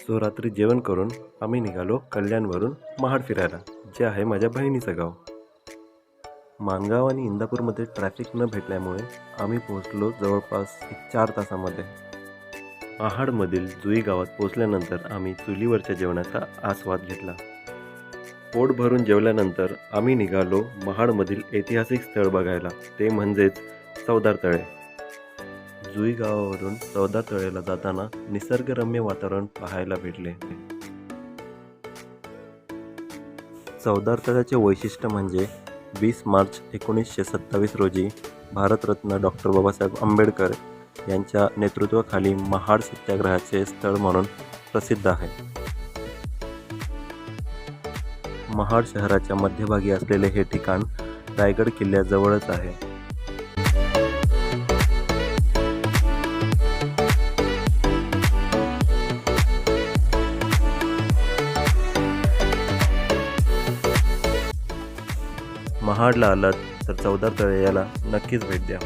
So रात्री जेवण करून आम्ही निघालो कल्याणवरून महाड फिरायला, जे आहे माझ्या बहिणीचं गाव. माणगाव आणि इंदापूरमध्ये ट्रॅफिक न भेटल्यामुळे आम्ही पोहोचलो जवळपास 4 तासामध्ये. महाडमधील जुई गावात पोहोचल्यानंतर आम्ही चुलीवरच्या जेवणाचा आस्वाद घेतला. पोट भरून जेवल्यानंतर आम्ही निघालो महाडमधील ऐतिहासिक स्थळ बघायला, ते म्हणजेच चवदार तळे. जुई गावावरून चवदार तळेला जाताना निसर्गरम्य वातावरण पाहायला भेटले. चवदार तळ्याचे वैशिष्ट्य म्हणजे 20 मार्च 1927 रोजी भारतरत्न डॉक्टर बाबासाहेब आंबेडकर यांच्या नेतृत्वाखाली महाड सत्याग्रहाचे स्थळ म्हणून प्रसिद्ध आहे. महाड शहराच्या मध्यभागी असलेले हे ठिकाण रायगड किल्ल्याजवळच आहे. महाडला आलात तर चवदार तळे याला नक्कीच भेट द्या.